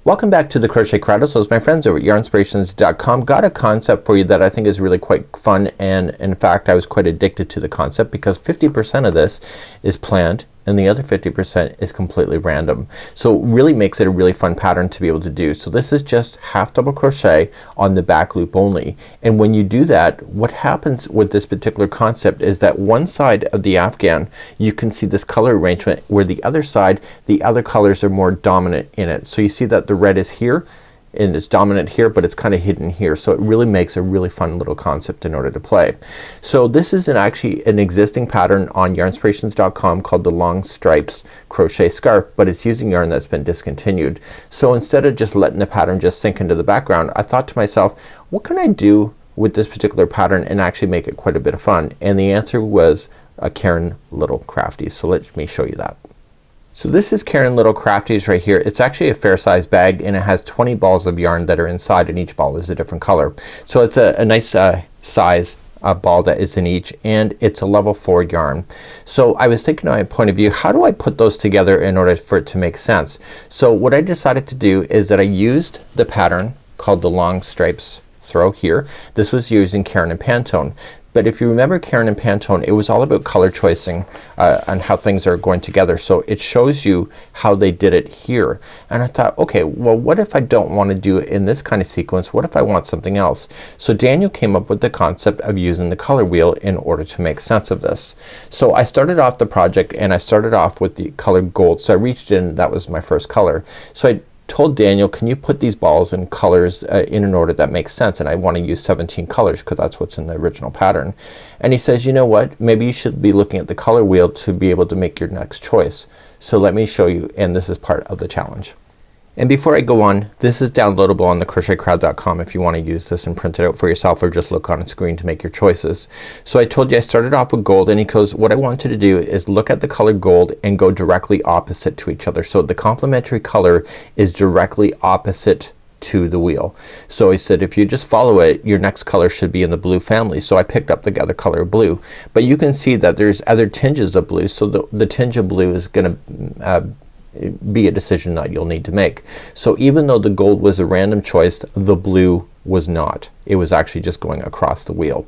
Welcome back to the Crochet Crowdsource. My friends over at yarnspirations.com got a concept for you that I think is really quite fun, and in fact I was quite addicted to the concept because 50% of this is planned and the other 50% is completely random. So it really makes it a really fun pattern to be able to do. So this is just half double crochet on the back loop only, and when you do that, what happens with this particular concept is that one side of the afghan you can see this color arrangement where the other side, the other colors are more dominant in it. So you see that the red is here and it's dominant here, but it's kind of hidden here. So it really makes a really fun little concept in order to play. So this is actually an existing pattern on yarnspirations.com called the long stripes crochet scarf, but it's using yarn that's been discontinued. So instead of just letting the pattern just sink into the background, I thought to myself, what can I do with this particular pattern and actually make it quite a bit of fun? And the answer was a Caron little Crafties. So let me show you that. So this is Caron little Crafties right here. It's actually a fair size bag and it has 20 balls of yarn that are inside, and each ball is a different color. So it's a nice size ball that is in each, and it's a level 4 yarn. So I was thinking, on my point of view, how do I put those together in order for it to make sense? So what I decided to do is that I used the pattern called the long stripes throw here. This was using Caron and Pantone. But if you remember Caron and Pantone, it was all about color choicing and how things are going together. So it shows you how they did it here. And I thought, okay, well what if I don't want to do it in this kind of sequence? What if I want something else? So Daniel came up with the concept of using the color wheel in order to make sense of this. So I started off the project and I started off with the color gold. So I reached in, that was my first color. So I told Daniel, can you put these balls in colors in an order that makes sense, and I want to use 17 colors because that's what's in the original pattern. And he says, you know what, maybe you should be looking at the color wheel to be able to make your next choice. So let me show you, and this is part of the challenge. And before I go on, this is downloadable on the crochetcrowd.com if you want to use this and print it out for yourself, or just look on a screen to make your choices. So I told you I started off with gold, and he goes, what I wanted to do is look at the color gold and go directly opposite to each other. So the complementary color is directly opposite to the wheel. So he said if you just follow it, your next color should be in the blue family. So I picked up the other color of blue, but you can see that there's other tinges of blue. So the tinge of blue is gonna be a decision that you'll need to make. So even though the gold was a random choice, the blue was not. It was actually just going across the wheel.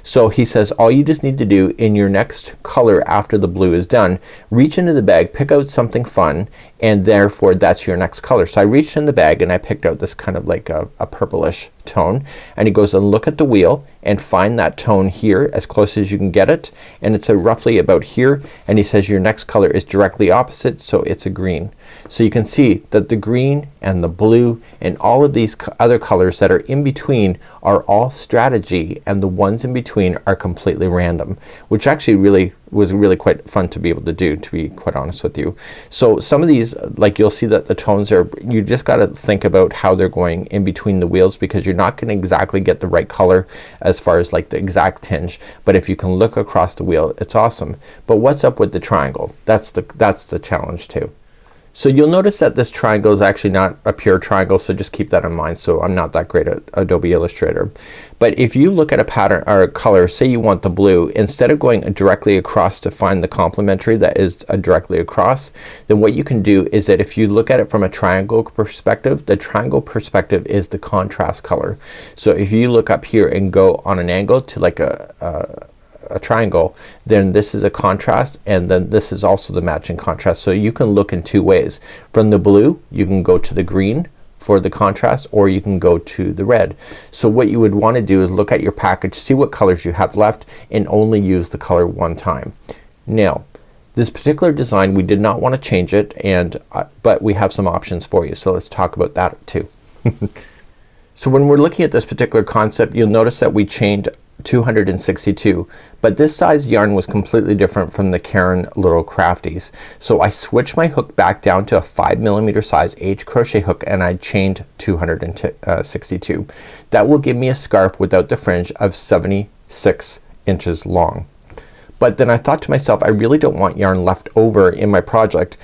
So he says all you just need to do in your next color after the blue is done, reach into the bag, pick out something fun, and therefore that's your next color. So I reached in the bag and I picked out this kind of like a purplish tone, and he goes, and look at the wheel and find that tone here as close as you can get it, and it's roughly about here, and he says your next color is directly opposite, so it's a green. So you can see that the green and the blue and all of these other colors that are in between are all strategy, and the ones in between are completely random, which actually was really quite fun to be able to do, to be quite honest with you. So some of these, like you'll see that the tones are, you just gotta think about how they're going in between the wheels, because you're not gonna exactly get the right color as far as like the exact tinge, but if you can look across the wheel, it's awesome. But what's up with the triangle? That's the challenge too. So you'll notice that this triangle is actually not a pure triangle, so just keep that in mind. So I'm not that great at Adobe Illustrator. But if you look at a pattern or a color, say you want the blue, instead of going directly across to find the complementary that is directly across, then what you can do is that if you look at it from a triangle perspective, the triangle perspective is the contrast color. So if you look up here and go on an angle to like a triangle, then this is a contrast, and then this is also the matching contrast. So you can look in two ways. From the blue you can go to the green for the contrast, or you can go to the red. So what you would want to do is look at your package, see what colors you have left, and only use the color one time. Now this particular design we did not want to change it, and but we have some options for you. So let's talk about that too. So when we're looking at this particular concept, you'll notice that we chained 262, but this size yarn was completely different from the Caron little Crafties. So I switched my hook back down to a 5mm size H crochet hook, and I chained 262. That will give me a scarf without the fringe of 76 inches long. But then I thought to myself, I really don't want yarn left over in my project.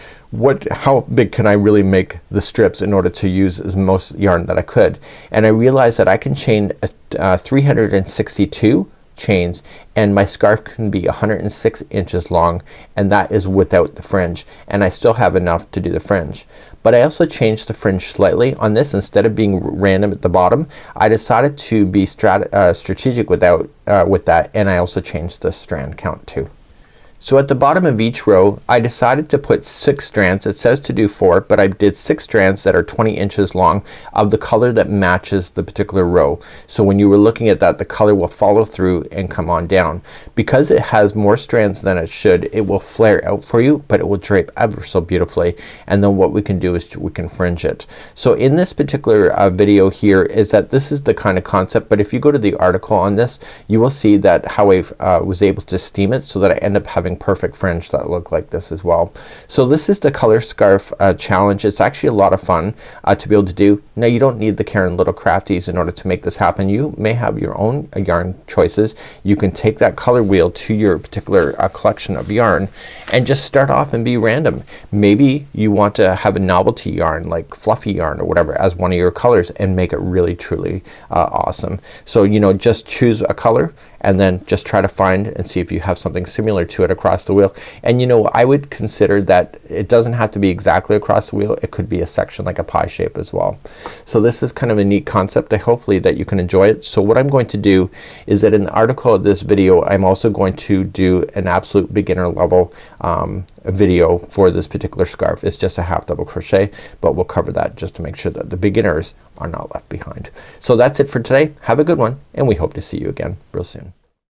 How big can I really make the strips in order to use as most yarn that I could? And I realized that I can chain 362 chains, and my scarf can be 106 inches long, and that is without the fringe, and I still have enough to do the fringe. But I also changed the fringe slightly on this. Instead of being random at the bottom, I decided to be strategic with that, and I also changed the strand count too. So at the bottom of each row I decided to put 6 strands. It says to do 4, but I did 6 strands that are 20 inches long of the color that matches the particular row. So when you were looking at that, the color will follow through and come on down. Because it has more strands than it should, it will flare out for you, but it will drape ever so beautifully, and then what we can do is we can fringe it. So in this particular video here is that this is the kind of concept, but if you go to the article on this, you will see that how I was able to steam it so that I end up having perfect fringe that look like this as well. So this is the color scarf challenge. It's actually a lot of fun to be able to do. Now you don't need the Caron little crafties in order to make this happen. You may have your own yarn choices. You can take that color wheel to your particular collection of yarn and just start off and be random. Maybe you want to have a novelty yarn like fluffy yarn or whatever as one of your colors and make it really truly awesome. So you know, just choose a color and then just try to find and see if you have something similar to it across the wheel. And you know, I would consider that it doesn't have to be exactly across the wheel. It could be a section like a pie shape as well. So this is kind of a neat concept. Hopefully that you can enjoy it. So what I'm going to do is that in the article of this video I'm also going to do an absolute beginner level video for this particular scarf. It's just a half double crochet, but we'll cover that just to make sure that the beginners are not left behind. So that's it for today. Have a good one, and we hope to see you again real soon.